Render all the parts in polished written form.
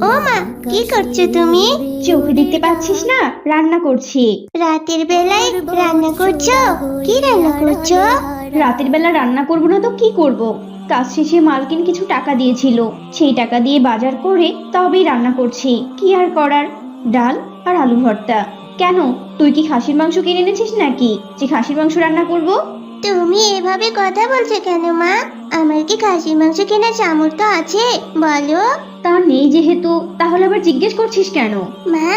ও মা, কি করছো তুমি? চোখে দেখতে পাচ্ছিস না, রান্না করছি। রাতের বেলায় রান্না করছো? কি রান্না করছো? রাতের বেলা রান্না করব না তো কি করব? কাজ শেষে মালকিন কিছু টাকা দিয়েছিল, সেই টাকা দিয়ে বাজার করে তবেই রান্না করছি। কি আর করার, ডাল আর আলু ভর্তা। কেন, তুই কি খাসির মাংস কিনে এনেছিস নাকি যে খাসির মাংস রান্না করব? তুমি এভাবে কথা বলছো কেন মা? আমার কি খাসির মাংস কেনার সামর্থ্য আছে বলো? তা নেই যেহেতু, তাহলে আবার জিজ্ঞেস করছিস কেন? মা,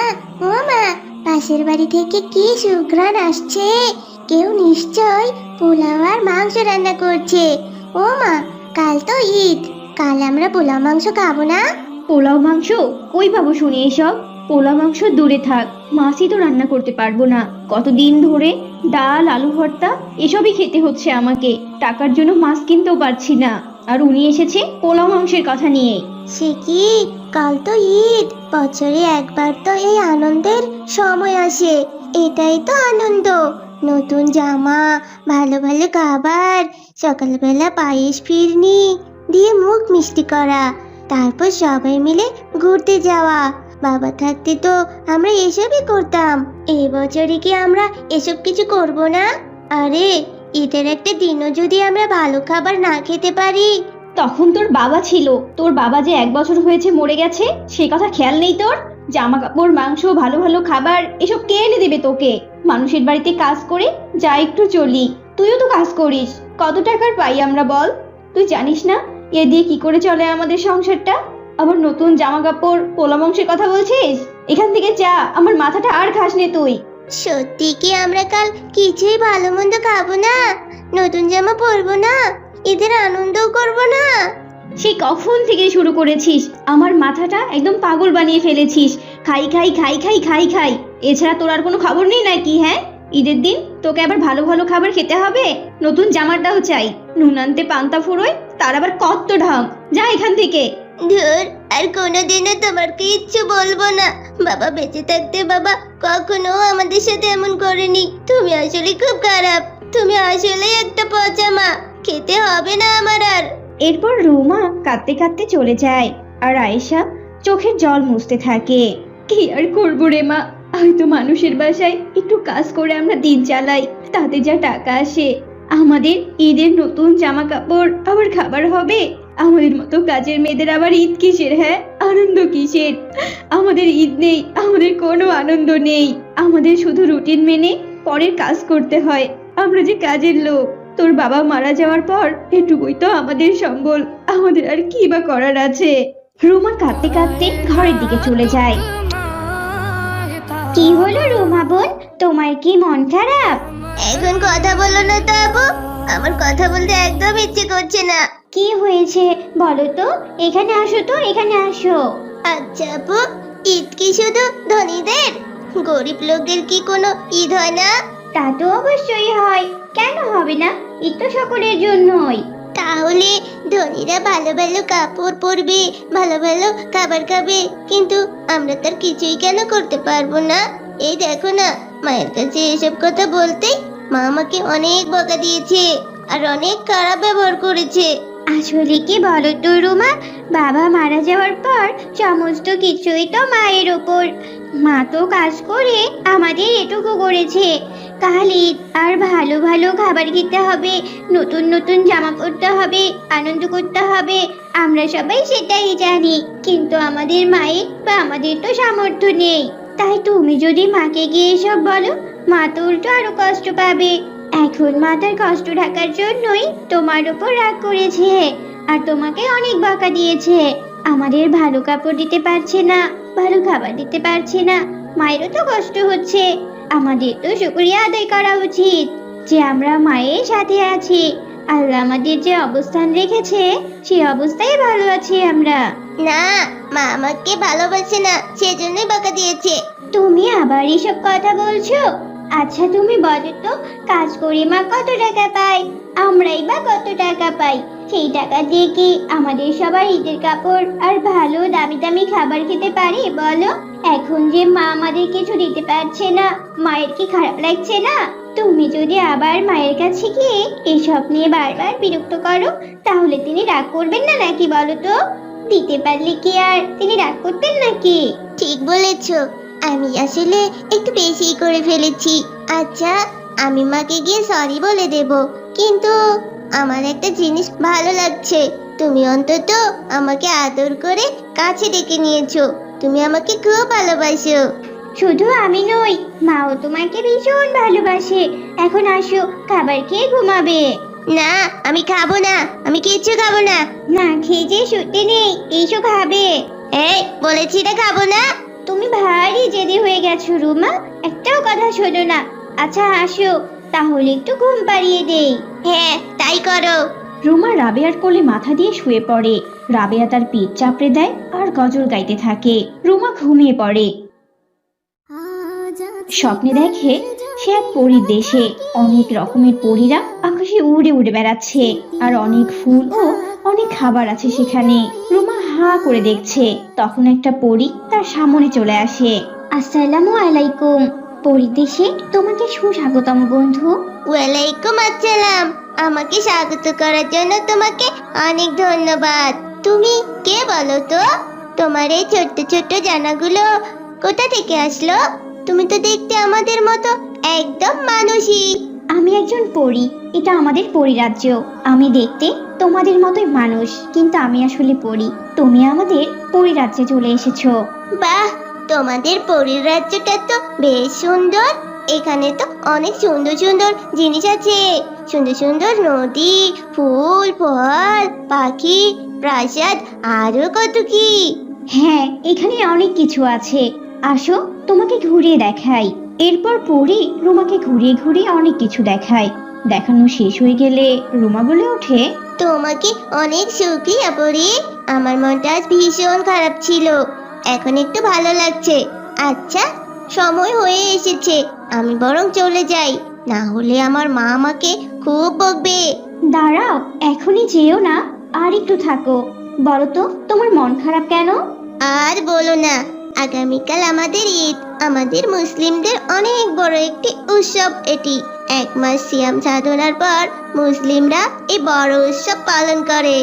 ও মা, পাশের বাড়ি থেকে কি সুঘ্রাণ আসছে। কেউ নিশ্চয় পোলাও আর মাংস রান্না করছে। ও মা, কাল তো ঈদ, কাল আমরা পোলাও মাংস খাবো না? পোলাও মাংস? কই পাবো শুনি এসব? পোলাও মাংস দূরে থাক, মাছই তো রান্না করতে পারবো না। কতদিন ধরে ডাল আলু ভর্তা এসবই খেতে হচ্ছে আমাকে, টাকার জন্য মাছ কিনতেও পারছি না। আর উনি এসেছে পোলাও মাংসের কথা নিয়ে। সে কি, কাল তো ঈদ, বছরে একবার তো এই আনন্দের সময় আসে। এটাই তো আনন্দ, নতুন জামা, ভালো ভালো খাবার, সকালবেলা পায়েস ফিরনি দিয়ে মুখ মিষ্টি করা, তারপর সবাই মিলে ঘুরতে যাওয়া। বাবা থাকতে তো আমরা এসবই করতাম। এই বছরে কি আমরা এসব কিছু করব না? আরে, ঈদের একটা দিনও যদি আমরা ভালো খাবার না খেতে পারি। তখন তোর বাবা ছিল, তোর বাবা যে 1 বছর হয়েছে মরে গেছে, সে কথা খেয়াল নেই তোর? জামা কাপড় মাংস ভালো ভালো খাবার এসব কে এনে দেবে তোকে? মানুষের বাড়িতে কাজ করে যা একটু চলি, তুইও তো কাজ করিস, কত টাকার পাই আমরা বল? তুই জানিস না এ দিয়ে কি করে চলে আমাদের সংসারটা? আবার নতুন জামা কাপড় পোলা মাংসের কথা বলছিস? এখান থেকে যা, আমার মাথাটা আর খাস নে তুই। সত্যি কি আমরা কাল কিছুই ভালো মন্দ খাবো না? নতুন জামা পরবো না? ঈদের আনন্দও করবো না? সেই কখন থেকে শুরু করেছিস, আমার মাথাটা একদম পাগল বানিয়ে ফেলেছিস। খাই খাই খাই খাই খাই খাই, এছাড়া তোর আর কোনো খবর নেই নাকি? হ্যাঁ, ঈদের দিন তোকে আবার ভালো ভালো খাবার খেতে হবে, নতুন জামাটাও চাই, নুন আনতে পান্তা ফুরোয়, তার আবার কত ঢং। যা এখান থেকে। ধুর, আর কোনোদিনও তোমার কিচ্ছু বলবো না। বাবা বেঁচে থাকতে বাবা কখনো আমাদের সাথে এমন করেনি। তুমি আসলে খুব খারাপ, তুমি আসলে একটা পচা মা। খেতে হবে না আমার আর। এরপর রুমা কাঁদতে কাঁদতে চলে যায়, আর আয়েশা চোখের জল মুছতে থাকে। কি আর করবো রে মা, হয়তো মানুষের বাসায় একটু কাজ করে আমরা দিন চালাই, তাতে যা টাকা আসে, আমাদের ঈদের নতুন জামা কাপড় আবার খাবার হবে। আমাদের মতো কাজের মেয়েদের আবার ঈদ কিসের? হ্যাঁ, আনন্দ কিসের? আমাদের ঈদ নেই, আমাদের কোনো আনন্দ নেই, আমাদের শুধু রুটিন মেনে পরের কাজ করতে হয়। আমরা যে কাজের লোক, তোর বাবা মারা যাওয়ার পর এটুকুই তো আমাদের সম্বল, আমাদের আর কি বা করার আছে? রুমা কাঁদতে কাঁদতে ঘরের দিকে চলে যায়। কি হলো রুমা বোন, তোমার কি মন খারাপ? এখন কথা বলো না তো আপু, আমার কথা বলতে একদম ইচ্ছে করছে না। কি হয়েছে বলো তো? এখানে আসো তো, এখানে আসো। আচ্ছা আপু, ঈদ কি শুধু ধনীদের? গরিব লোকদের কি কোনো ঈদ হয় না? তা তো অবশ্যই হয়, কেন হবে না? ঈদ তো সকলের জন্যই। তাহলে ধনীরা ভালো ভালো কাপড় পরবে, ভালো ভালো খাবার খাবে, কিন্তু আমরা তার কিছুই কেন করতে পারবো না? এই দেখো না, মায়ের কাছে এসব কথা বলতেই মা আমাকে অনেক বকা দিয়েছে আর অনেক খারাপ ব্যবহার করেছে। আসলে কি বলো তো রুমা, বাবা মারা যাওয়ার পর সমস্ত কিছুই তো মায়ের ওপর। মা তো কাজ করে আমাদের এটুকু করেছে। কাল ঈদ, আর ভালো ভালো খাবার খেতে হবে, নতুন নতুন জামা পরতে হবে, আনন্দ করতে হবে, আমরা সবাই সেটাই জানি। কিন্তু আমাদের মায়ের বা আমাদের তো সামর্থ্য নেই। তাই তুমি যদি মাকে গিয়ে এসব বলো, মা তো উল্টো আরো কষ্ট পাবে। এখন মা তার কষ্ট ঢাকার জন্যই তোমার উপর রাগ করেছে, আর তোমাকে অনেক বকা দিয়েছে। আমাদের ভালো কাপড় দিতে পারছে না, ভালো খাবার দিতে পারছে না, মায়েরও তো কষ্ট হচ্ছে। আমাদের তো শুকরিয়া আদায় করা উচিত যে আমরা মায়ের সাথে আছি। আল্লাহ আমাদের যে অবস্থান রেখেছে, সেই অবস্থায় ভালো আছি আমরা। না, মা আমাকে ভালোবাসে না, সেজন্যই বকা দিয়েছে। তুমি আবার এসব কথা বলছো? আচ্ছা তুমি বলো তো, কাজ করে মা কত টাকা পায়, আমরাই বা কত টাকা পাই? সেই টাকা দিয়ে কি আমাদের সবার ঈদের কাপড় আর ভালো দামি দামি খাবার খেতে পারি বলো? এখন যে মা আমাদের কিছু দিতে পারছে না, মায়ের কি খারাপ লাগছে না? তুমি যদি আবার মায়ের কাছে গিয়ে এসব নিয়ে বারবার বিরক্ত করো, তাহলে তিনি রাগ করবেন না নাকি বলো তো? দিতে পারলে কি আর তিনি রাগ করতেন নাকি? ঠিক বলেছো, আমি আসলে একটু বেশি করে ফেলেছি। আচ্ছা, আমি মাকে গিয়ে সরি বলে দেব। কিন্তু আমার একটা জিনিস ভালো লাগছে, তুমি অন্তত আমাকে আদর করে কাছে ডেকে নিয়েছো। তুমি আমাকে খুব ভালোবাসো। শুধু আমি নই, মাও তোমাকে ভীষণ ভালোবাসে। এখন আসো, খাবার খেয়ে ঘুমাবে। না, আমি খাবো না, আমি কিচ্ছু খাবো না। না খেয়ে যে শুতে নেই, এসো খাবে। এই বলেছি না খাবো না। তুমি ভারী জেদি হয়ে গেছো রুমা, একটাও কথা শোনো না। আচ্ছা আসো, তাহলে একটু ঘুম পাড়িয়ে দেই। হ্যাঁ তাই করো। রুমা রাবেয়ার কোলে মাথা দিয়ে শুয়ে পড়ে। রাবেয়া তার পিঠ চাপড়ে দেয় আর গজল গাইতে থাকে। রুমা ঘুমিয়ে পড়ে। স্বপ্নে দেখে সে এক পরীর দেশে। অনেক রকমের পরীরা আকাশে উড়ে উড়ে বেড়াচ্ছে, আর অনেক ফুল ও অনেক খাবার আছে সেখানে। রুমা হা করে দেখছে, তখন একটা পরী তার সামনে চলে আসে। আসসালামু আলাইকুম। পরিদেশে তোমাকে সুস্বাগতম বন্ধু। ওয়ালাইকুম আসসালাম। আমাকে স্বাগত করার জন্য তোমাকে অনেক ধন্যবাদ। তুমি কে বলো তো? তোমার এই ছোট্ট ছোট্ট জানাগুলো কোথা থেকে আসলো? তুমি তো দেখতে আমাদের মতো একদম মানুষই। আমি একজন পরী, এটা আমাদের পরিরাজ্য। আমি দেখতে তোমাদের মতোই মানুষ, কিন্তু আমি আসলে পরী। তুমি আমাদের পরিরাজ্যে চলে এসেছো। বাহ, তোমাদের পরিরাজ্যটা তো বেশ সুন্দর। এখানে তো অনেক সুন্দর সুন্দর জিনিস আছে, সুন্দর সুন্দর নদী, ফুল, ফল, পাখি, প্রাসাদ, আরো কত কি। হ্যাঁ, এখানে অনেক কিছু আছে। আসো, তোমাকে ঘুরিয়ে দেখাই। এরপর পরি রুমাকে ঘুরিয়ে ঘুরিয়ে অনেক কিছু দেখায়। দেখানো শেষ হয়ে গেলে রুমা বলে ওঠে, তোমাকে অনেক শুকরিয়া পরি। আমার মনটা আজ ভীষণ খারাপ ছিল, এখন একটু ভালো লাগছে। আচ্ছা, সময় হয়ে এসেছে, আমি বরং চলে যাই, না হলে আমার মা আমাকে খুব বকবে। দাঁড়াও, এখনই যেও না, আর একটু থাকো। বলো তো, তোমার মন খারাপ কেন? আর বলো না, আগামীকাল আমাদের ঈদ। আমাদের মুসলিমদের অনেক বড় একটি উৎসব এটি। 1 মাস সিয়াম সাধনার পর মুসলিমরা এই বড় উৎসব পালন করে।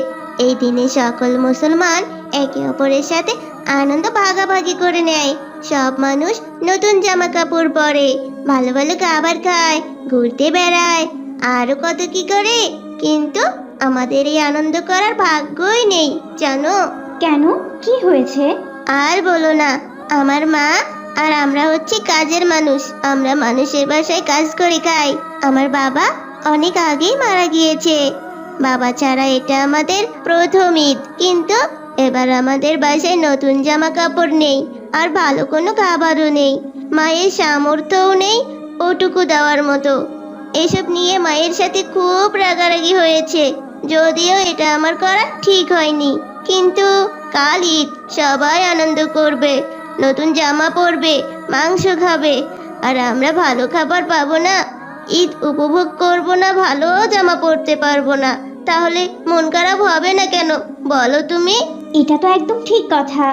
এই দিনে সকল মুসলমান একে অপরের সাথে আনন্দ ভাগাভাগি করে নেয়। সব মানুষ নতুন জামা কাপড় পরে, ভালো ভালো খাবার খায়, ঘুরতে বেড়ায়, আরো কত কি করে। কিন্তু আমাদের এই আনন্দ করার ভাগ্যই নেই, জানো? কেন, কি হয়েছে? আর বলো না, আমার মা আর আমরা হচ্ছে কাজের মানুষ। আমরা মানুষের বাসায় কাজ করে খাই। আমার বাবা অনেক আগেই মারা গিয়েছে। বাবা ছাড়া এটা আমাদের প্রথম ঈদ, কিন্তু এবার আমাদের বাসায় নতুন জামা কাপড় নেই, আর ভালো কোনো খাবারও নেই। মায়ের সামর্থ্যও নেই ওটুকু দেওয়ার মতো। এসব নিয়ে মায়ের সাথে খুব রাগারাগি হয়েছে, যদিও এটা আমার করা ঠিক হয়নি। কিন্তু কাল ঈদ, সবাই আনন্দ করবে, নতুন জামা পরবে, মাংস খাবে, আর আমরা ভালো খাবার পাবো না, ঈদ উপভোগ করব না, ভালো জামা পরতে পারবো না। তাহলে মন খারাপ হবে না কেন, বলো তুমি? এটা তো একদম ঠিক কথা।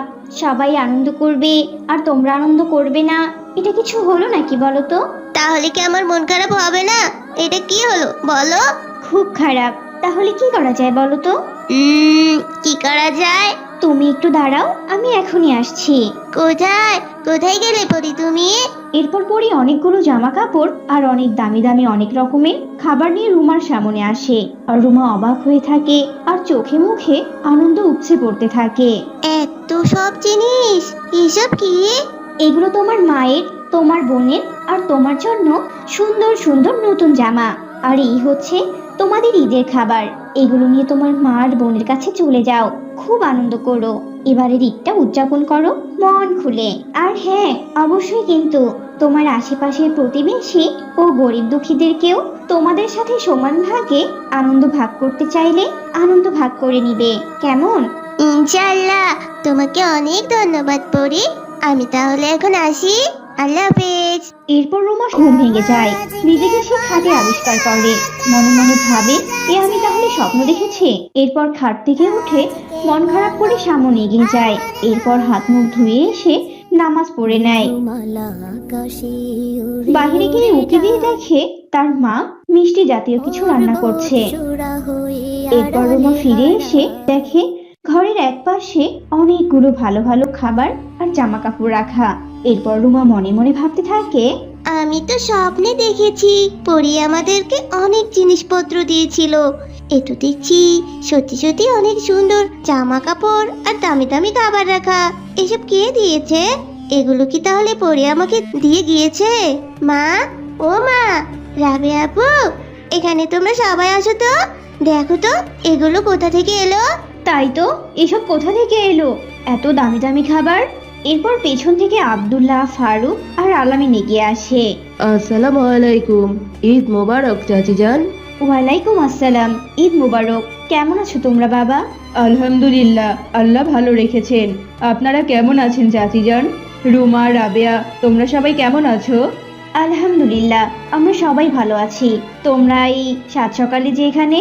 সবাই আনন্দ করবে আর তোমরা আনন্দ করবে না, এটা কিছু হলো নাকি বলো তো? তাহলে কি আমার মন খারাপ হবে না? এটা কি হলো বলো? খুব খারাপ। তাহলে কি করা যায় বলো তো? কি করা যায়? তুমি একটু দাঁড়াও, আমি এখনই আসছি। কোথায় কোথায় গেলে পরি তুমি? এরপর পরি অনেকগুলো জামা কাপড় আর অনেক দামি দামি অনেক রকমের খাবার নিয়ে রুমার সামনে আসে। আর রুমা অবাক হয়ে থাকে আর চোখে মুখে আনন্দ উপচে পড়তে থাকে। এত সব জিনিস, এসব কি? এগুলো তোমার মায়ের, তোমার বোনের আর তোমার জন্য সুন্দর সুন্দর নতুন জামা। আর এই হচ্ছে তোমাদের ঈদের খাবার। এগুলো নিয়ে তোমার মা আর বোনের কাছে চলে যাও, খুব আনন্দ করো, এবারের ঈদটা উদযাপন করো মন খুলে। আর হ্যাঁ, অবশ্যই কিন্তু তোমার আশেপাশের প্রতিবেশী ও গরিব দুঃখীদেরকেও তোমাদের সাথে সমান ভাগে আনন্দ ভাগ করতে চাইলে আনন্দ ভাগ করে নিবে, কেমন? ইনশাআল্লাহ। তোমাকে অনেক ধন্যবাদ পরি। আমি তাহলে এখন আসি, আল্লাহ হাফেজ। এরপর রুমা ঘুম ভেঙে যায়। নিজেকে সে খাটে আবিষ্কার করে, মনে মনে ভাবে, এ আমি তাহলে স্বপ্ন দেখেছি। এরপর খাট থেকে উঠে মন খারাপ করে সামনে এগিয়ে যায়। এরপর হাত মুখ ধুয়ে এসে নামাজ পড়ে নেয়। বাহিরে গিয়ে উঁকি দিয়ে দেখে তার মা মিষ্টি জাতীয় কিছু রান্না করছে। এরপর রুমা ফিরে এসে দেখে ঘরের এক পাশে অনেকগুলো ভালো ভালো খাবার আর জামা কাপড় রাখা। এরপর রুমা মনে মনে ভাবতে থাকে, আমি তো স্বপ্নে দেখেছি পরি আমাদেরকে অনেক জিনিসপত্র দিয়েছিল। এ তো দেখছি সত্যি সত্যি অনেক সুন্দর জামা কাপড় আর দামি দামি খাবার রাখা। এসব কে দিয়েছে? এগুলো কি তাহলে পরি আমাকে দিয়ে গিয়েছে? মা, ও মা, রাবেয়া আপু, এখানে তোমরা সবাই আসো তো। দেখো তো এগুলো কোথা থেকে এলো। তাই তো, এসব কোথা থেকে এলো এত দামি দামি খাবার? এরপর পেছন থেকে আব্দুল্লাহ, ফারুক আর আলামিন এগিয়ে আসে। আসসালামু আলাইকুম। ঈদ মোবারক চাচি যান। ওয়ালাইকুম আসসালাম, ঈদ মোবারক। কেমন আছো তোমরা বাবা? আলহামদুলিল্লাহ, আল্লাহ ভালো রেখেছেন। আপনারা কেমন আছেন চাচি যান? রুমা, রাবেয়া, তোমরা সবাই কেমন আছো? আলহামদুলিল্লাহ, আমরা সবাই ভালো আছি। তোমরা এই সাত সকালে যে এখানে?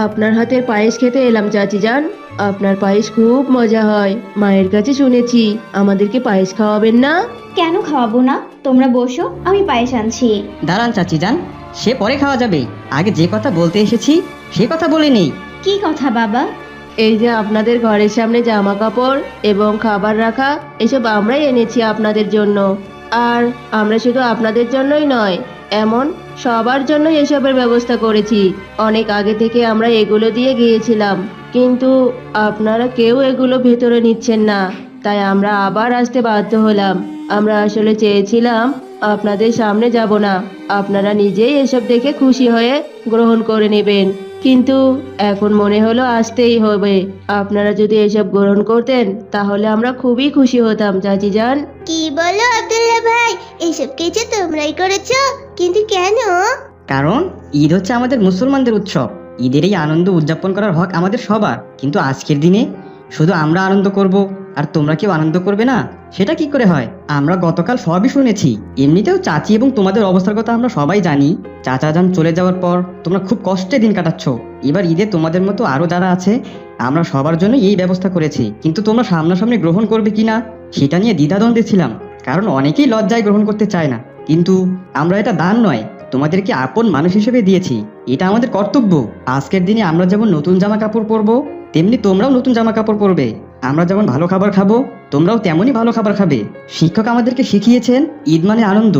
আপনার হাতের পায়েস খেতে এলাম চাচি যান। আপনার পায়েস খুব মজা হয়, মায়ের কাছে শুনেছি। আমাদেরকে পায়েস খাওয়াবেন না? কেন খাওয়াবো না? তোমরা বসো, আমি পায়েস আনছি। দাঁড়ান চাচি যান, সে পরে খাওয়া যাবে। আগে যে কথা বলতে এসেছি সে কথা বলে নেই। কি কথা বাবা? এই যে আপনাদের ঘরের সামনে জামা কাপড় এবং খাবার রাখা, এসব আমরাই এনেছি আপনাদের জন্য। আর আমরা শুধু আপনাদের জন্যই নয়, এমন সবার জন্য এসবের ব্যবস্থা করেছি। অনেক আগে থেকে আমরা এগুলো দিয়ে গিয়েছিলাম, কিন্তু আপনারা কেউ এগুলো ভেতরে নিচ্ছেন না, তাই আমরা আবার আসতে বাধ্য হলাম। আমরা আসলে চেয়েছিলাম আপনাদের সামনে যাব না, আপনারা নিজেই এসব দেখে খুশি হয়ে গ্রহণ করে নেবেন, কিন্তু এখন মনে হলো আসতেই হবে। আপনারা যদি এসব গ্রহণ করতেন তাহলে আমরা খুবই খুশি হতাম চাচি যান। কি বলো আব্দুল্লাহ ভাই, এসব কিছু তোমরাই করেছো? কিন্তু কেন? কারণ ঈদ হচ্ছে আমাদের মুসলমানদের উৎসব। ঈদের এই আনন্দ উদযাপন করার হক আমাদের সবার, কিন্তু আজকের দিনে শুধু আমরা আনন্দ করব আর তোমরা কেউ আনন্দ করবে না, সেটা কি করে হয়? আমরা গতকাল সবই শুনেছি। এমনিতেও চাচি এবং তোমাদের অবস্থার কথা আমরা সবাই জানি। চাচা যান চলে যাওয়ার পর তোমরা খুব কষ্টে দিন কাটাচ্ছ। এবার ঈদে তোমাদের মতো আরো যারা আছে, আমরা সবার জন্য এই ব্যবস্থা করেছি, কিন্তু তোমরা সামনাসামনি গ্রহণ করবে কিনা সেটা নিয়ে দ্বিধাদ্বন্দ্বে ছিলাম। কারণ অনেকেই লজ্জায় গ্রহণ করতে চায় না, কিন্তু আমরা এটা দান নয়, তোমাদেরকে আপন মানুষ হিসেবে দিয়েছি। এটা আমাদের কর্তব্য। আজকের দিনে আমরা যেমন নতুন জামা কাপড় পরবো, তেমনি তোমরাও নতুন জামা কাপড় পরবে। আমরা যেমন ভালো খাবার খাবো, তোমরাও তেমনই ভালো খাবার খাবে। শিক্ষক আমাদেরকে শিখিয়েছেন ঈদ মানে আনন্দ।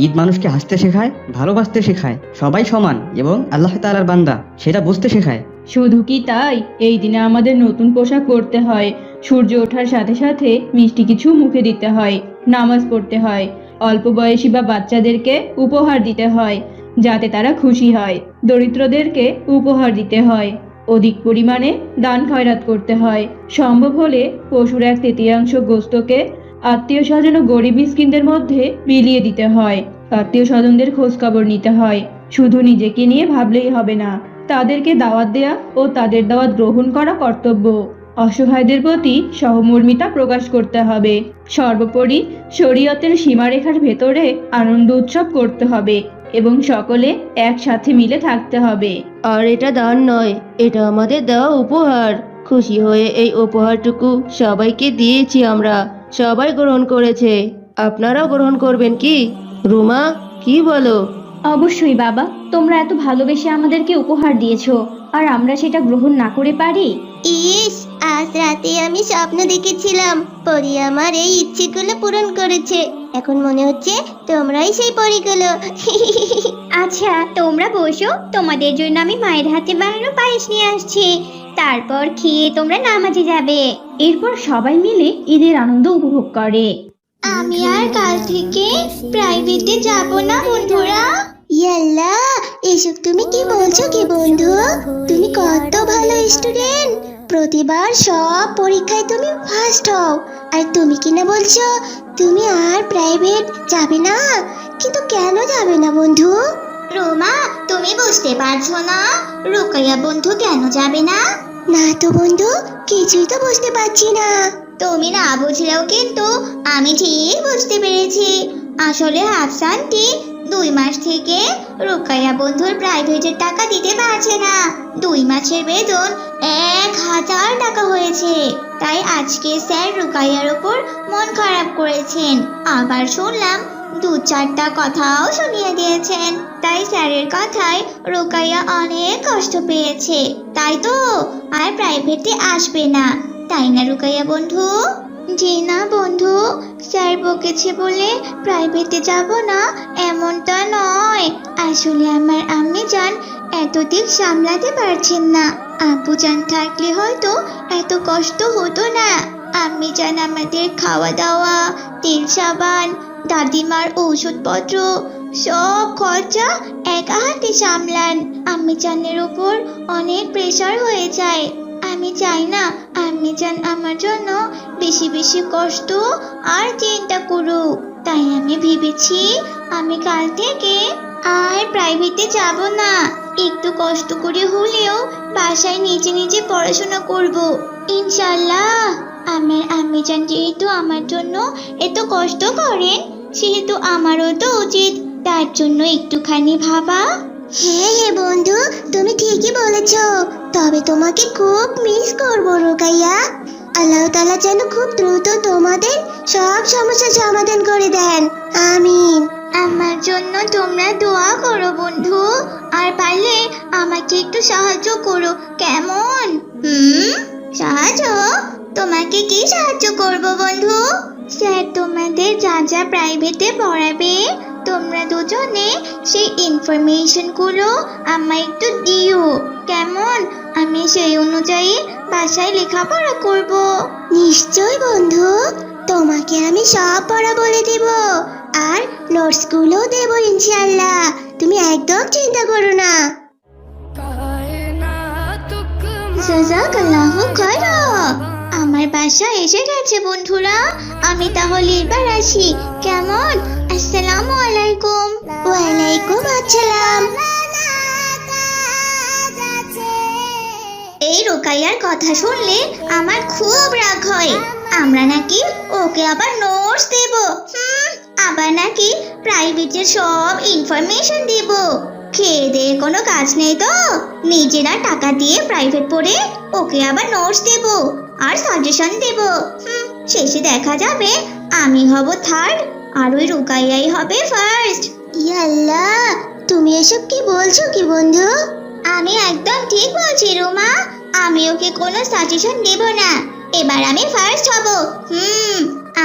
ঈদ মানুষকে হাসতে শেখায়, ভালোবাসতে শেখায়, সবাই সমান এবং আল্লাহ তাআলার বান্দা সেটা বুঝতে শেখায়। শুধু কি তাই, এই দিনে আমাদের নতুন পোশাক পরতে হয়, সূর্য ওঠার সাথে সাথে মিষ্টি কিছু মুখে দিতে হয়, নামাজ পড়তে হয়, অল্প বয়সী বা বাচ্চাদেরকে উপহার দিতে হয় যাতে তারা খুশি হয়, দরিদ্রদেরকে উপহার দিতে হয়, অধিক পরিমাণে দান খয়রাত করতে হয়, সম্ভব হলে পশুর 1/3 গোস্তকে আত্মীয় স্বজন ও গরিব মিসকিনদের মধ্যে বিলিয়ে দিতে হয়, আত্মীয় স্বজনদের খোঁজ খবর নিতে হয়। শুধু নিজেকে নিয়ে ভাবলেই হবে না, তাদেরকে দাওয়াত দেয়া ও তাদের দাওয়াত গ্রহণ করা কর্তব্য। অসহায়দের প্রতি সহমর্মিতা প্রকাশ করতে হবে। সর্বোপরি শরীয়তের সীমারেখার ভেতরে আনন্দ উৎসব করতে হবে এবং সকলে একসাথে মিলে থাকতে হবে। আর এটা দান নয়, এটা আমাদের দেওয়া উপহার। খুশি হয়ে এই উপহারটুকু সবাইকে দিয়েছি আমরা, সবাই গ্রহণ করেছে। আপনারাও গ্রহণ করবেন কি? রুমা, কি বলো? অবশ্যই বাবা, তোমরা এত ভালোবেসে আমাদেরকে উপহার দিয়েছো, আর আমরা সেটা গ্রহণ না করে পারি? ইস, আজ রাতে আমি স্বপ্ন দেখেছিলাম পরি আমার এই ইচ্ছেগুলো পূরণ করেছে। এখন মনে হচ্ছে তোমরাই সেই পরিগুলো। আচ্ছা তোমরা বসো, তোমাদের জন্য আমি মায়ের হাতে বানানো পায়েস নিয়ে আসছি। তারপর খেয়ে তোমরা নামাজে যাবে। এরপর সবাই মিলে ঈদের আনন্দ উপভোগ করে। আমি আর কাল থেকে প্রাইভেটে যাব না বন্ধুরা। ইয়াল্লা, এসব তুমি কি বলছো কি বন্ধু? তুমি কত ভালো স্টুডেন্ট, প্রতিবার সব পরীক্ষায় তুমি ফার্স্ট হও, আর তুমি কিনা বলছো তুমি আর প্রাইভেট যাবে না? কিন্তু কেন যাবে না বন্ধু? রোমা, তুমি বুঝতে পারছো না রুকাইয়া বন্ধু কেন যাবে না? না তো বন্ধু, কিছুই তো বুঝতে পারছি না। তুমি না বুঝলেও কিন্তু আমি ঠিক বুঝতে পেরেছি। আসলে হাফসানটি 2 মাস থেকে রুকাইয়া বন্ধুর প্রাইভেটের টাকা দিতে পারছে না। 2 মাসের বেতন 1000 টাকা হয়েছে। তাই আজকে স্যার রুকাইয়ার উপর মন খারাপ করেছেন। আবার শুনলাম 2-4টা কথাও শুনিয়ে দিয়েছেন। তাই স্যারের কথায় রুকাইয়া অনেক কষ্ট পেয়েছে, তাই তো আর প্রাইভেটে আসবে না। তাই না রুকাইয়া বন্ধু? জি না বন্ধু, স্যার বকেছে বলে প্রাইভেটে যাব না এমনটা নয়। আসলে আমার আম্মি জান এত দিক সামলাতে পারছেন না। আব্বু জান থাকলে হয়তো এত কষ্ট হতো না। আম্মি জান আমাদের খাওয়া দাওয়া, তেল সাবান, দাদিমার ওষুধপত্র সব খরচা একা হাতে সামলান। আম্মি জানের উপর অনেক প্রেশার হয়ে যায়। আমি চাই না আম্মি জান আমার জন্য বেশি বেশি কষ্ট আর চিন্তা করুক। তাই আমি ভেবেছি আমি কাল থেকে আর প্রাইভেটে যাব না। একটু কষ্ট করে হলেও বাসায় নিজে নিজে পড়াশোনা করব ইনশাল্লাহ। আমার আম্মি জান যেহেতু আমার জন্য এত কষ্ট করেন, সেহেতু আমারও তো উচিত তার জন্য একটুখানি ভাবা। হ্যাঁ হ্যাঁ বন্ধু, তুমি ঠিকই বলেছ। তবে তোমাকে খুব মিস করবো রোকাইয়া। আল্লাহ তাআলা যেন খুব দ্রুত তোমাদের সব সমস্যার সমাধান করে দেন, আমিন। আমার জন্য তোমরা দোয়া করো বন্ধু, আর পারলে আমাকে একটু সাহায্য করো, কেমন? সাহায্য? তোমাকে কি সাহায্য করব বন্ধু? স্যার তোমাদের যা যা প্রাইভেটে পড়াবে, তোমরা দুজনে সেই ইনফরমেশনগুলো আমায় একটু দিও, কেমন? আমি সেই অনুযায়ী বাসায় লেখাপড়া করব। নিশ্চয় বন্ধু, তোমাকে আমি সব পড়া বলে দিব, আর নোটসগুলো দেব ইনশাআল্লাহ। তুমি একদম চিন্তা করো না। জাযাকাল্লাহু খায়রা। আমার বাসা এসে গেছে বন্ধুরা, আমি তাহলে এবার আসি, কেমন? আসসালামু আলাইকুম। ওয়ালাইকুম আসসালাম। এই রোকাইয়ার কথা শুনলে আমার খুব রাগ হয়। আমরা নাকি ওকে আবার নোটস দেব, আবার নাকি প্রাইভেটের সব ইনফরমেশন দেব। খেয়ে দিয়ে কোনো কাজ নেই তো, নিজেরা টাকা দিয়ে প্রাইভেট পড়ে ওকে আবার নোটস দেব আর সাজেশন দেব। শেষে দেখা যাবে আমি হব থার্ড আর ওই রুকাইয়াই হবে ফার্স্ট। ইয়াল্লাহ, তুমি এসব কি বলছো কি বন্ধু? আমি একদম ঠিক বলছি রুমা। আমি ওকে কোনো সাজেশন দেব না, এবার আমি ফার্স্ট হব।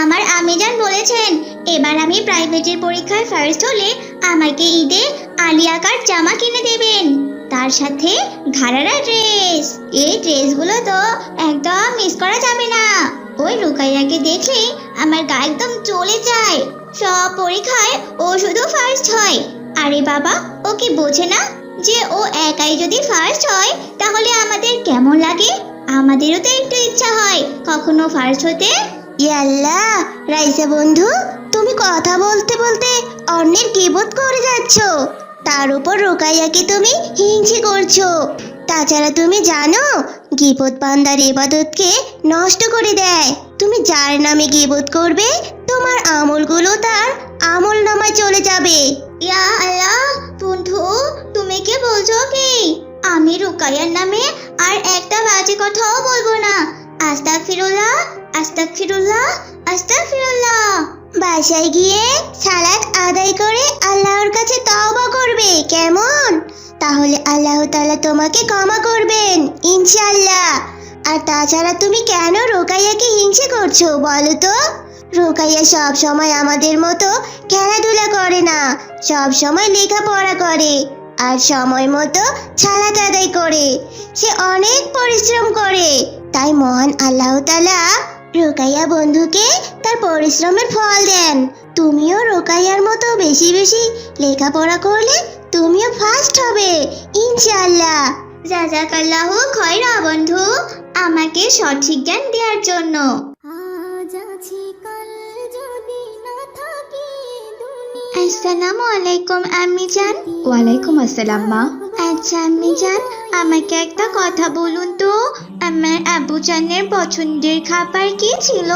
আমার আম্মিজান বলেছেন এবার আমি প্রাইভেটের পরীক্ষায় ফার্স্ট হলে আমাকে ঈদে আলিয়া কাট জামা কিনে দেবেন, তার সাথে ঘাড়ারা ড্রেস। এই ড্রেসগুলো তো একদম মিস করা যাবে না। ওই রুকাইয়াকে দেখলে আমার গা একদম চলে যায়। সব পরীক্ষায় ও শুধু ফার্স্ট হয়। আরে বাবা, ও কি বোঝে না যে ও একাই যদি ফার্স্ট হয় তাহলে আমাদের কেমন লাগে? আমাদেরও তো একটু ইচ্ছা হয় কখনো ফার্স্ট হতে। ইয়াল্লাহ রাইসা বন্ধু, তুমি কথা বলতে বলতে অন্যের গীবত করে যাচ্ছ, তার উপর রোকাইয়াকে তুমি হিংসে করছো। তাছাড়া তুমি জানো গীবত বান্দার ইবাদতকে নষ্ট করে দেয়। তুমি যার নামে গীবত করবে তোমার আমলগুলো তার আমল নামায় চলে যাবে। ইয়া আল্লাহ বন্ধু, তুমি কি বলছো কি? আমি রুকাইয়ার নামে আর একটা বাজে কথাও বলবো না। আস্তাগফিরুল্লাহ, আস্তাগফিরুল্লাহ, আস্তাগফিরুল্লাহ। বাসায় গিয়ে সালাত আদায় করে আল্লাহর কাছে তওবা করবে, কেমন? তাহলে আল্লাহ তাআলা তোমাকে ক্ষমা করবেন ইনশাআল্লাহ। আর তাছাড়া তুমি কেন রোকাইয়াকে হিংসে করছো বলো তো? রোকাইয়া সব সময় আমাদের মতো খেলাধুলা করে না, সব সময় লেখাপড়া করে আর সময় মতো সালাত আদায় করে। সে অনেক পরিশ্রম করে, তাই মহান আল্লাহ তাআলা রোকাইয়া বন্ধুকে তার পরিশ্রমের ফল দেন। তুমিও রোকাইয়ার মতো বেশি বেশি লেখাপড়া করলে তুমিও ফার্স্ট হবে ইনশাআল্লাহ। জাযাকাল্লাহু খায়রা বন্ধু, আমাকে সঠিক জ্ঞান দেওয়ার জন্য। আসসালামু আলাইকুম আম্মিজান। ওয়ালাইকুম আসসালাম মা। আচ্ছা আম্মিজান, আমাকে একটা কথা বলুন তো, আমার আব্বুজানের পছন্দের খাবার কি ছিল?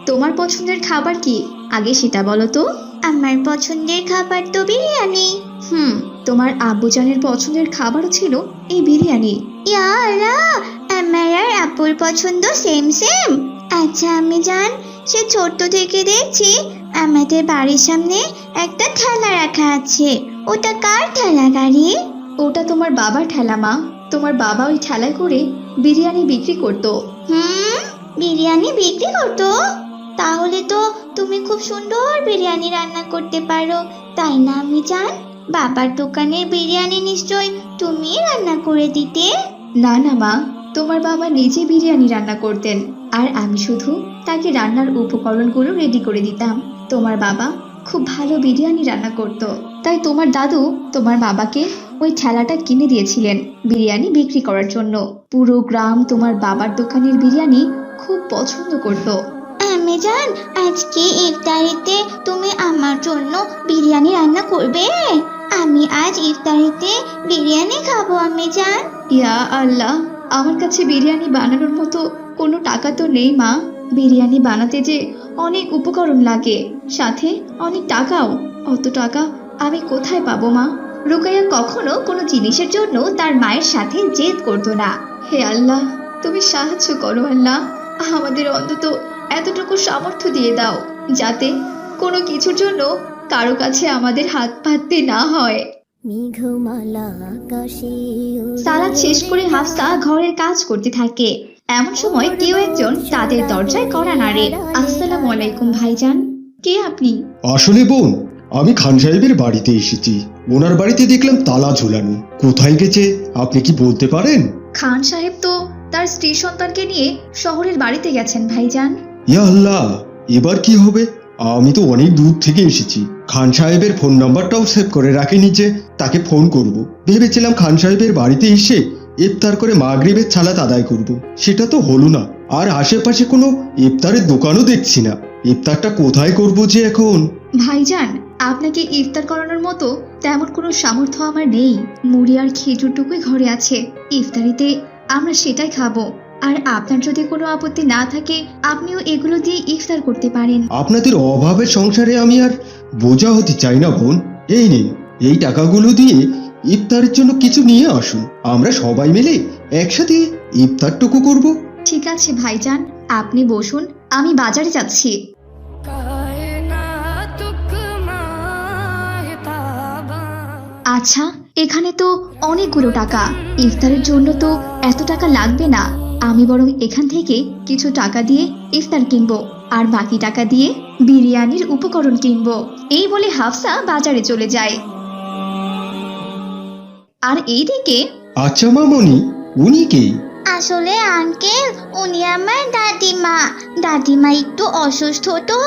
তোমার পছন্দের খাবার কি আগে সেটা বলো তো। আমার পছন্দের খাবার তো বিরিয়ানি। তোমার আব্বুজানের পছন্দের খাবারও ছিল এই বিরিয়ানি। ইয়া আল্লাহ, আমার আর আব্বুর পছন্দ সেম সেম। আচ্ছা আম্মিজান, সে ছোট্ট থেকে দেখছি আমাদের বাড়ির সামনে একটা ঠেলা রাখা আছে, ওটা কার ঠেলা গাড়ি? ওটা তোমার বাবার ঠেলা মা। তোমার বাবা ওই ঠেলায় করে বিরিয়ানি বিক্রি করতো। বিরিয়ানি বিক্রি করতো? তাহলে তো তুমি খুব সুন্দর বিরিয়ানি রান্না করতে পারো, তাই না আমি জান? বাবার দোকানের বিরিয়ানি নিশ্চয় তুমি রান্না করে দিতে? না না মা, তোমার বাবা নিজে বিরিয়ানি রান্না করতেন আর আমি শুধু তাকে রান্নার উপকরণগুলো রেডি করে দিতাম। তোমার বাবা খুব ভালো বিরিয়ানি রান্না করত, তাই তোমার দাদু তোমার বাবাকে ওই ঠেলাটা কিনে দিয়েছিলেন বিরিয়ানি বিক্রি করার জন্য। পুরো গ্রাম তোমার বাবার দোকানের বিরিয়ানি খুব পছন্দ করত। আমি জান, আজকে ইফতারিতে তুমি আমার জন্য বিরিয়ানি রান্না করবে? আমি আজ ইফতারিতে বিরিয়ানি খাবো আমি জান। ইয়া আল্লাহ, আমার কাছে বিরিয়ানি বানানোর মতো কোনো টাকা তো নেই মা। বিরিয়ানি বানাতে যে অনেক উপকরণ লাগে, সাথে অনেক টাকাও। অত টাকা আমি কোথায় পাবো মা? রুকাইয়া কখনো কোনো জিনিসের জন্য তার মায়ের সাথে জেদ করতো না। হে আল্লাহ, তুমি সাহায্য করো আল্লাহ, আমাদের অন্তত এতটুকু সামর্থ্য দিয়ে দাও যাতে কোনো কিছুর জন্য কারো কাছে আমাদের হাত পাততে না হয়। সালাদ শেষ করে হাফসা ঘরের কাজ করতে থাকে। এমন সময় কেউ একজন তাদের দরজায় কড়া নাড়ে। আসসালামু আলাইকুম ভাইজান, কে আপনি? আসলে বোন, আমি খান সাহেবের বাড়িতে এসেছি। ওনার বাড়িতে দেখলাম তালা ঝুলানো। কোথায় গেছে আপনি কি বলতে পারেন? খান সাহেব তো তার স্ত্রী সন্তানকে নিয়ে শহরের বাড়িতে গেছেন ভাইজান। ইয়া আল্লাহ, এবার কি হবে? আমি তো অনেক দূর থেকে এসেছি। খান সাহেবের ফোন নাম্বারটাও সেভ করে রাখিনি যে তাকে ফোন করব। ভেবেছিলাম খান সাহেবের বাড়িতে এসে ইফতার করে মাগরিবের সালাত আদায় করব, সেটা তো হলো না। আর আশেপাশে কোনো ইফতারের দোকানও দেখছি না। ইফতারটা কোথায় করব যে এখন? ভাইজান, আপনাকে ইফতার করানোর মতো তেমন কোনো সামর্থ্য আমার নেই। মুড়ি আর খেজুরটুকুই ঘরে আছে। ইফতারিতে আমরা সেটাই খাবো। আর আপনার যদি কোনো আপত্তি না থাকে, আপনিও এগুলো দিয়ে ইফতার করতে পারেন। আপনাদের অভাবের সংসারে আমি আর বোঝা হতে চাই না বোন। এই নিন, এই টাকাগুলো দিয়ে ইফতারের জন্য কিছু নিয়ে আসুন। আমরা সবাই মিলে একসাথে ইফতারটুকু করব। ঠিক আছে ভাইজান, আপনি বসুন, আমি বাজারে যাচ্ছি। আচ্ছা, এখানে তো অনেকগুলো টাকা। ইফতারের জন্য তো এত টাকা লাগবে না। আমি বরং এখান থেকে কিছু টাকা দিয়ে ইফতার কিনবো আর বাকি টাকা দিয়ে বিরিয়ানির উপকরণ কিনবো। এই বলে হাফসা বাজারে চলে যায়। আর এইদিকে আচ্ছা মামনি, উনি কে? আসলে আঙ্কেল, উনি আমার দাদিমা। দাদিমা একটু অসুস্থ তো,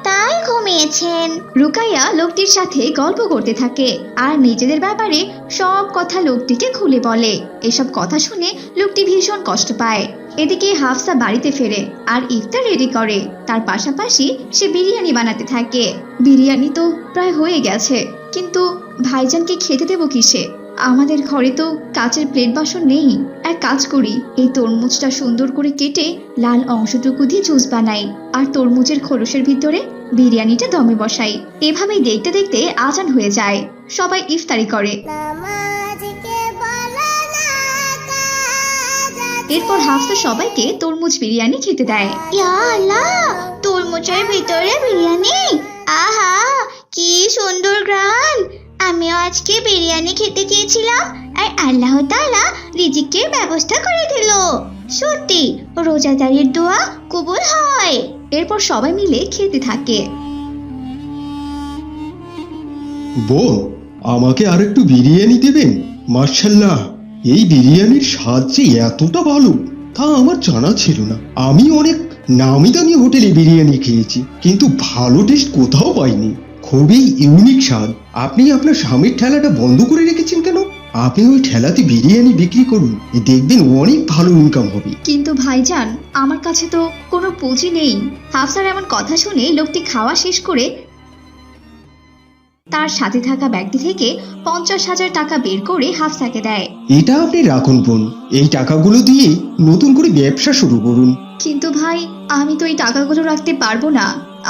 তাই ঘুমিয়েছেন। রুকাইয়া লোকটির সাথে গল্প করতে থাকে আর নিজেদের ব্যাপারে সব কথা লোকটিকে খুলে বলে। এসব কথা শুনে লোকটি ভীষণ কষ্ট পায়। এদিকে হাফসা বাড়িতে ফেরে আর ইফতার রেডি করে। তার পাশাপাশি সে বিরিয়ানি বানাতে থাকে। বিরিয়ানি তো প্রায় হয়ে গেছে, কিন্তু ভাইজানকে খেতে দেবো কিসে? আমাদের ঘরে তো কাচের প্লেট বাসন নেই। এক কাজ করি, এই তরমুজটা সুন্দর করে কেটে লাল অংশটুকু দিয়ে জুস বানাই আর তরমুজের খোলসের ভিতরে বিরিয়ানিটা দমে বসাই। এভাবেই দেখতে দেখতে আজান হয়ে যায়। সবাই ইফতারি করে। এরপর হাফসা সবাইকে তরমুজ বিরিয়ানি খেতে দেয়। ইয়া আল্লাহ, তরমুজের ভিতরে বিরিয়ানি! আহা, কি সুন্দর ঘ্রাণ! আমিও আজকে বিরিয়ানি খেতে চেয়েছিলাম আর আল্লাহ তাআলা রিজিকের ব্যবস্থা করে দিল। সত্যি রোজাদারের দোয়া কবুল হয়। এরপর সবাই মিলে খেতে থাকে। বোন, আমাকে আর একটু বিরিয়ানি দেবেন? মাশাআল্লাহ, এই বিরিয়ানির স্বাদ যে এতটা ভালো তা আমার জানা ছিল না। আমি অনেক নামি দামি হোটেলে বিরিয়ানি খেয়েছি, কিন্তু ভালো টেস্ট কোথাও পাইনি। খুবই ইউনিক স্বাদ। আপনি আপনার স্বামীর ঠেলাটা বন্ধ করে রেখেছেন কেন? আপনি ওই ঠেলাতে বিরিয়ানি বিক্রি করুন, দেখবেন অনেক ভালো ইনকাম হবে। কিন্তু ভাইজান, আমার কাছে তো কোনো পুঁজি নেই। হাফসার এমন কথা শুনে লোকটি খাওয়া শেষ করে তার সাথে থাকা ব্যক্তি থেকে 50,000 টাকা বের করে হাফসাকে দেয়। এটা আপনি রাখুন বোন, এই টাকাগুলো দিয়ে নতুন করে ব্যবসা শুরু করুন। কিন্তু ভাই, আমি তো এই টাকাগুলো রাখতে পারবো না।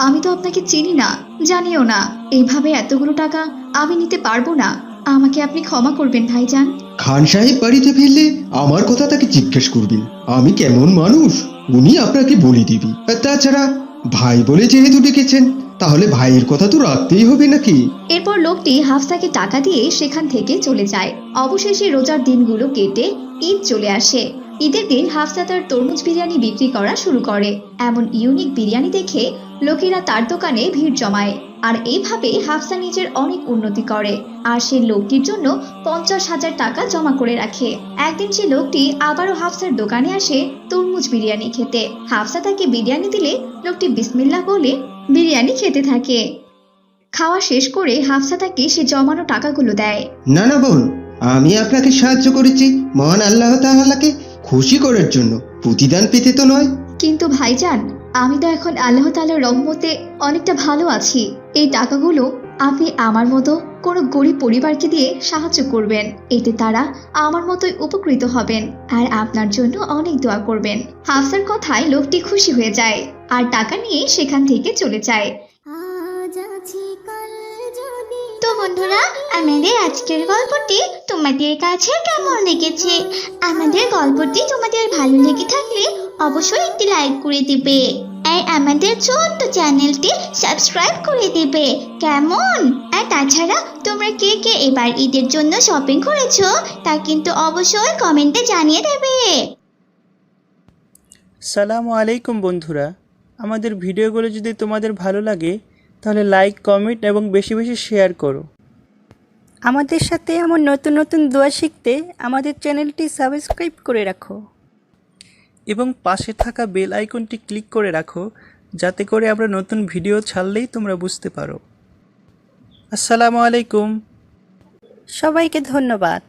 আমি তো আপনাকে চিনি না, জানিও না। এইভাবে এতগুলো টাকা আমি নিতে পারবো না। আমাকে আপনি ক্ষমা করবেন ভাইজান। খান সাহেব বাড়িতে ফিরলে আমার কথা তাকে জিজ্ঞেস করবেন আমি কেমন মানুষ, উনি আপনাকে বলে দিবি। আর তাছাড়া ভাই বলে যেহেতু ডেকেছেন, তাহলে ভাইয়ের কথা তো রাখতেই হবে নাকি? এরপর লোকটি হাফসাকে টাকা দিয়ে সেখান থেকে চলে যায়। অবশেষে রোজার দিনগুলো কেটে ঈদ চলে আসে। ঈদের দিন হাফসা তার তরমুজ বিরিয়ানি বিক্রি করা শুরু করে। এমন ইউনিক বিরিয়ানি দেখে লোকেরা তার দোকানে ভিড় জমায়। আর এইভাবে হাফসা নিজের অনেক উন্নতি করে আর সে লোকটির জন্য 50,000 টাকা জমা করে রাখে। একদিন সে লোকটি আবারও হাফসার দোকানে আসে তরমুজ বিরিয়ানি খেতে। হাফসা তাকে বিরিয়ানি দিলে লোকটি বিসমিল্লাহ বলে বিরিয়ানি খেতে থাকে। খাওয়া শেষ করে হাফসা তাকে সে জমানো টাকাগুলো দেয়। না না বোন, আমি আপনাকে সাহায্য করেছি মহান আল্লাহ তাআলাকে খুশি করার জন্য, প্রতিদান পেতে তো নয়। কিন্তু ভাইজান, আমি তো এখন আল্লাহ তাআলার রহমতে অনেকটা ভালো আছি। এই টাকাগুলো আপনি আমার মতো কোনো গরিব পরিবারকে দিয়ে সাহায্য করবেন, এতে তারা আমার মতোই উপকৃত হবেন আর আপনার জন্য অনেক দোয়া করবেন। হাফসার কথায় লোকটি খুশি হয়ে যায় আর টাকা নিয়ে সেখান থেকে চলে যায়। তো বন্ধুরা, আমাদের আজকের গল্পটি তোমাদের কাছে কেমন লেগেছে? আমাদের গল্পটি তোমাদের ভালো লেগে থাকলে অবশ্যই একটি লাইক করে দিবে আর আমাদের ছোট্ট চ্যানেলটি সাবস্ক্রাইব করে দিবে, কেমন? আর তাছাড়া তোমরা কে কে এবার ঈদের জন্য শপিং করেছো তা কিন্তু অবশ্যই কমেন্টে জানিয়ে দেবে। সালামু আলাইকুম বন্ধুরা, আমাদের ভিডিওগুলো যদি তোমাদের ভালো লাগে তাহলে লাইক, কমেন্ট এবং বেশি বেশি শেয়ার করো। আমাদের সাথে এমন নতুন নতুন দোয়া শিখতে আমাদের চ্যানেলটি সাবস্ক্রাইব করে রাখো এবং পাশে থাকা বেল আইকনটি ক্লিক করে রাখো, যাতে করে আমরা নতুন ভিডিও ছাড়লেই তোমরা বুঝতে পারো। আসসালামু আলাইকুম, সবাইকে ধন্যবাদ।